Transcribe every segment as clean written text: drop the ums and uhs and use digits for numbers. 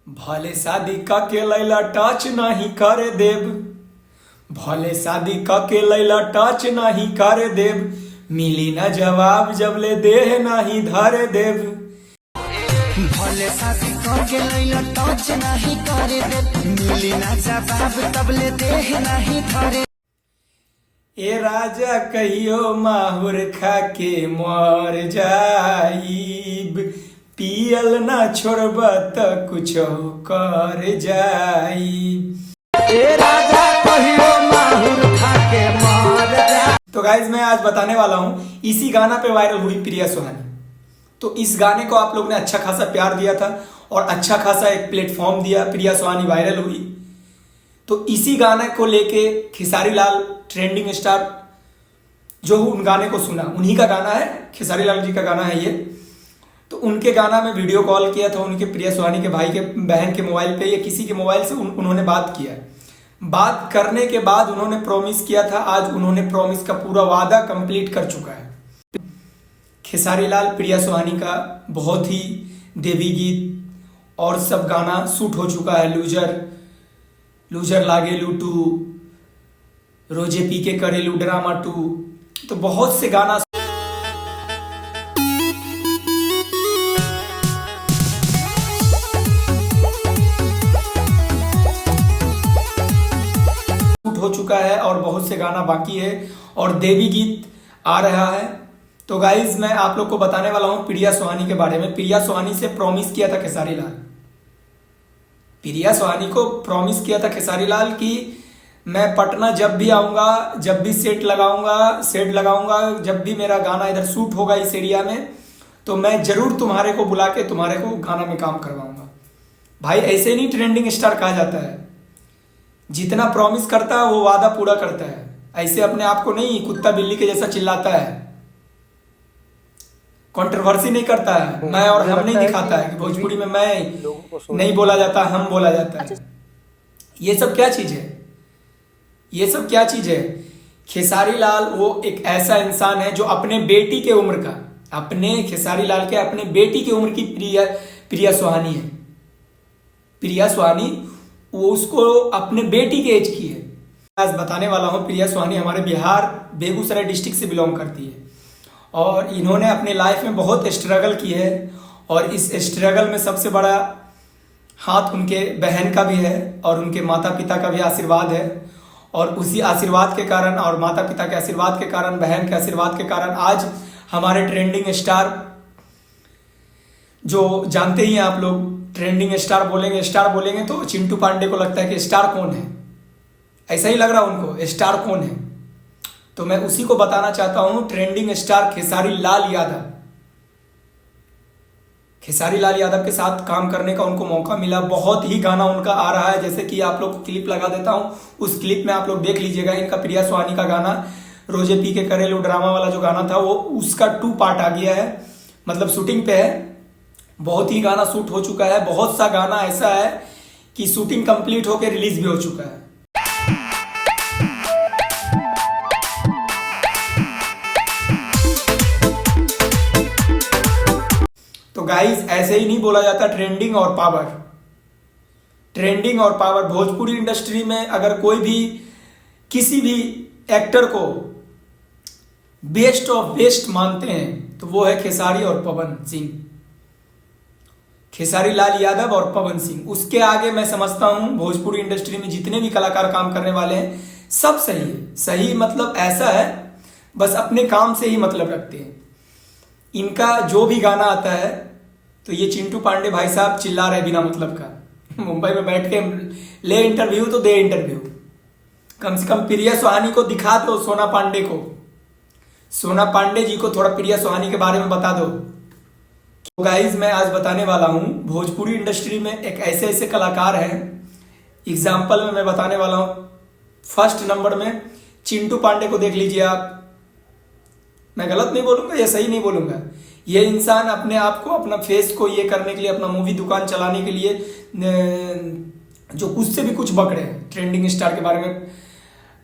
भले शादी क के लैला टच नहीं करे देव, भले शादी क के लैला टच नहीं करे देव, मिली ना जवाब जब ले देह नहीं धरे देव। भले शादी करके लैला टच नहीं करे देव, मिली ना जवाब तब ले देह नहीं धरे। ए राजा कहियो माहुर खा के मर जाइब, पियल ना छोड़ब त कुछ कर जाइब। ए राजा कहियो माहुर खा के मर जाइब। तो गाइज मैं आज बताने वाला हूं, इसी गाना पे वायरल हुई प्रिया सुहानी। तो इस गाने को आप लोग ने अच्छा खासा प्यार दिया था और अच्छा खासा एक प्लेटफॉर्म दिया, प्रिया सुहानी वायरल हुई। तो इसी गाने को लेके खेसारी लाल ट्रेंडिंग स्टार जो उन गाने को सुना, उन्हीं का गाना है, खेसारी लाल जी का गाना है ये। तो उनके गाना में वीडियो कॉल किया था, उनके प्रिया सुहानी के भाई के बहन के मोबाइल पे या किसी के मोबाइल से उन्होंने बात किया। बात करने के बाद उन्होंने प्रॉमिस किया था, आज उन्होंने प्रॉमिस का पूरा वादा कंप्लीट कर चुका है। खेसारी लाल प्रिया सुहानी का बहुत ही देवी गीत और सब गाना शूट हो चुका है। लूजर, लूजर लागे लूटू, रोजे पी के करेलू ड्रामा 2, तो बहुत से गाना शूट हो चुका है और बहुत से गाना बाकी है और देवी गीत आ रहा है। तो गाइज मैं आप लोग को बताने वाला हूं प्रिया सुहानी के बारे में। प्रिया सुहानी से प्रॉमिस किया था खेसारी लाल, प्रिया सुहानी को प्रॉमिस किया था खेसारी लाल कि मैं पटना जब भी आऊंगा, जब भी सेट लगाऊंगा, जब भी मेरा गाना इधर शूट होगा इस एरिया में, तो मैं जरूर तुम्हारे को बुला के तुम्हारे को गाना में काम करवाऊंगा। भाई ऐसे नहीं ट्रेंडिंग स्टार कहा जाता है, जितना प्रॉमिस करता है वो वादा पूरा करता है। ऐसे अपने आप को नहीं कुत्ता बिल्ली के जैसा चिल्लाता है, कंट्रोवर्सी नहीं करता है, मैं और हम नहीं दिखाता है कि भोजपुरी में मैं नहीं बोला जाता, हम बोला जाता है। ये सब क्या चीज है, ये सब क्या चीज है? खेसारी लाल वो एक ऐसा इंसान है जो अपने बेटी के उम्र का, अपने खेसारी लाल के अपने बेटी की उम्र की प्रिया सुहानी है। प्रिया सुहानी वो उसको अपने बेटी के एज की है। आज बताने वाला हूं, प्रिया सुहानी हमारे बिहार बेगूसराय डिस्ट्रिक्ट से बिलोंग करती है और इन्होंने अपने लाइफ में बहुत स्ट्रगल की है और इस स्ट्रगल में सबसे बड़ा हाथ उनके बहन का भी है और उनके माता पिता का भी आशीर्वाद है। और उसी आशीर्वाद के कारण और माता पिता के आशीर्वाद के कारण, बहन के आशीर्वाद के कारण आज हमारे ट्रेंडिंग स्टार, जो जानते ही हैं आप लोग, ट्रेंडिंग स्टार बोलेंगे तो चिंटू पांडे को लगता है कि स्टार कौन है, ऐसा ही लग रहा उनको, स्टार कौन है। तो मैं उसी को बताना चाहता हूं, ट्रेंडिंग स्टार खेसारी लाल यादव। खेसारी लाल यादव के साथ काम करने का उनको मौका मिला, बहुत ही गाना उनका आ रहा है। जैसे कि आप लोग को क्लिप लगा देता हूं, उस क्लिप में आप लोग देख लीजिएगा। इनका प्रिया सुहानी का गाना रोजे पी के करेलू ड्रामा वाला जो गाना था, वो उसका 2 पार्ट आ गया है, मतलब शूटिंग पे है। बहुत ही गाना शूट हो चुका है, बहुत सा गाना ऐसा है कि शूटिंग कंप्लीट होकर रिलीज भी हो चुका है। तो गाइस ऐसे ही नहीं बोला जाता ट्रेंडिंग और पावर, ट्रेंडिंग और पावर। भोजपुरी इंडस्ट्री में अगर कोई भी किसी भी एक्टर को बेस्ट ऑफ बेस्ट मानते हैं तो वो है खेसारी और पवन सिंह, खेसारी लाल यादव और पवन सिंह। उसके आगे मैं समझता हूं भोजपुरी इंडस्ट्री में जितने भी कलाकार काम करने वाले हैं सब सही है। सही मतलब ऐसा है, बस अपने काम से ही मतलब रखते हैं। इनका जो भी गाना आता है तो ये चिंटू पांडे भाई साहब चिल्ला रहे बिना मतलब का, मुंबई में बैठ के ले इंटरव्यू तो दे इंटरव्यू। कम से कम प्रिया सुहानी को दिखा दो, सोना पांडे को, सोना पांडे जी को थोड़ा प्रिया सुहानी के बारे में बता दो। तो गाइज मैं आज बताने वाला हूं भोजपुरी इंडस्ट्री में एक ऐसे ऐसे कलाकार हैं। एग्जाम्पल में मैं बताने वाला हूं, फर्स्ट नंबर में चिंटू पांडे को देख लीजिए आप। मैं गलत नहीं बोलूंगा या सही नहीं बोलूंगा, ये इंसान अपने आप को, अपना फेस को ये करने के लिए, अपना मूवी दुकान चलाने के लिए जो कुछ से भी कुछ बक रहे हैं ट्रेंडिंग स्टार के बारे में,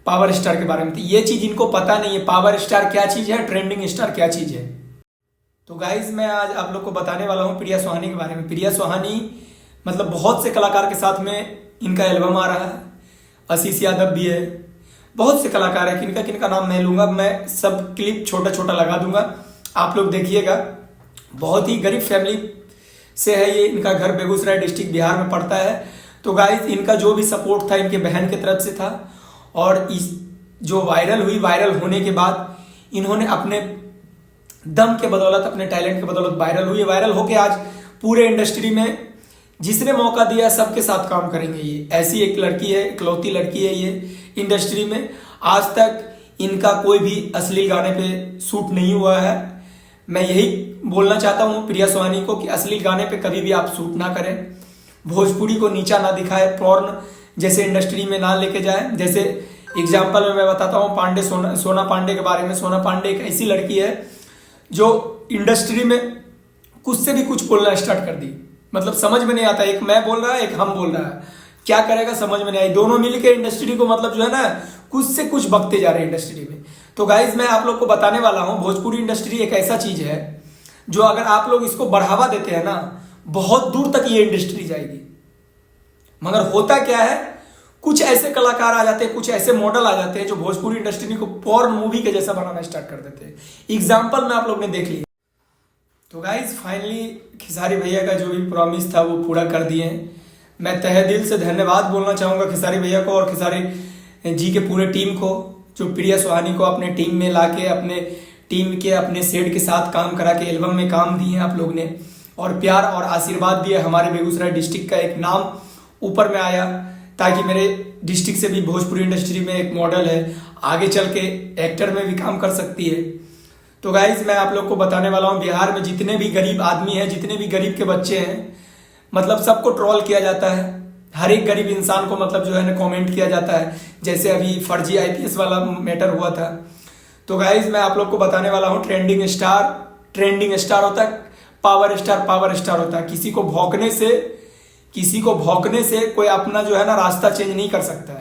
पावर स्टार के बारे में। तो ये चीज इनको पता नहीं है, पावर स्टार क्या चीज है, ट्रेंडिंग स्टार क्या चीज है। तो गाइज मैं आज आप लोग को बताने वाला हूँ प्रिया सुहानी के बारे में। प्रिया सुहानी मतलब बहुत से कलाकार के साथ में इनका एल्बम आ रहा है। आशीष यादव भी है, बहुत से कलाकार है, किनका किनका नाम मैं लूंगा, मैं सब क्लिप छोटा छोटा लगा दूंगा, आप लोग देखिएगा। बहुत ही गरीब फैमिली से है ये, इनका घर बेगूसराय डिस्ट्रिक्ट बिहार में पड़ता है। तो गाइस इनका जो भी सपोर्ट था इनके बहन की तरफ से था, और इस जो वायरल होने के बाद इन्होंने अपने दम के बदौलत, अपने टैलेंट के बदौलत वायरल होके आज पूरे इंडस्ट्री में जिसने मौका दिया सबके साथ काम करेंगे। ये ऐसी एक लड़की है, इकलौती लड़की है ये इंडस्ट्री में। आज तक इनका कोई भी अश्लील गाने पे शूट नहीं हुआ है। मैं यही बोलना चाहता हूँ प्रिया सुहानी को कि अश्लील गाने पे कभी भी आप शूट ना करें, भोजपुरी को नीचा ना दिखाए, पॉर्न जैसे इंडस्ट्री में ना लेके जाए। जैसे एग्जाम्पल में मैं बताता हूँ सोना पांडे के बारे में। सोना पांडे एक ऐसी लड़की है जो इंडस्ट्री में कुछ से भी कुछ बोलना स्टार्ट कर दी, मतलब समझ में नहीं आता, एक मैं बोल रहा है एक हम बोल रहा है, क्या करेगा समझ में नहीं आई। दोनों मिलके इंडस्ट्री को मतलब जो है ना कुछ से कुछ बकते जा रहे हैं इंडस्ट्री में। तो गाइज मैं आप लोग को बताने वाला हूं, भोजपुरी इंडस्ट्री एक ऐसा चीज है जो अगर आप लोग इसको बढ़ावा देते हैं ना, बहुत दूर तक ये इंडस्ट्री जाएगी। मगर होता क्या है, कुछ ऐसे कलाकार आ जाते हैं, कुछ ऐसे मॉडल आ जाते हैं जो भोजपुरी इंडस्ट्री को पॉर्न मूवी के जैसा बनाना स्टार्ट कर देते हैं। एग्जाम्पल में आप लोग ने देख लिया। तो गाइज फाइनली खेसारी भैया का जो भी प्रॉमिस था वो पूरा कर दिए हैं। मैं तहे दिल से धन्यवाद बोलना चाहूँगा खेसारी भैया को और खेसारी जी के पूरे टीम को, जो प्रिया सुहानी को अपने टीम में लाके अपने टीम के अपने सेट के साथ काम करा के एल्बम में काम दिए हैं आप लोग ने, और प्यार और आशीर्वाद दिए। हमारे बेगूसराय डिस्ट्रिक्ट का एक नाम ऊपर में आया, ताकि मेरे डिस्ट्रिक्ट से भी भोजपुरी इंडस्ट्री में एक मॉडल है, आगे चल के एक्टर में भी काम कर सकती है। तो गाइज मैं आप लोग को बताने वाला हूँ, बिहार में जितने भी गरीब आदमी हैं, जितने भी गरीब के बच्चे हैं, मतलब सबको ट्रोल किया जाता है। हर एक गरीब इंसान को मतलब जो है ना कमेंट किया जाता है, जैसे अभी फर्जी IPS वाला मैटर हुआ था। तो गाइज मैं आप लोग को बताने वाला हूँ, ट्रेंडिंग स्टार होता है, पावर स्टार होता है। किसी को भौंकने से कोई अपना जो है ना रास्ता चेंज नहीं कर सकता है।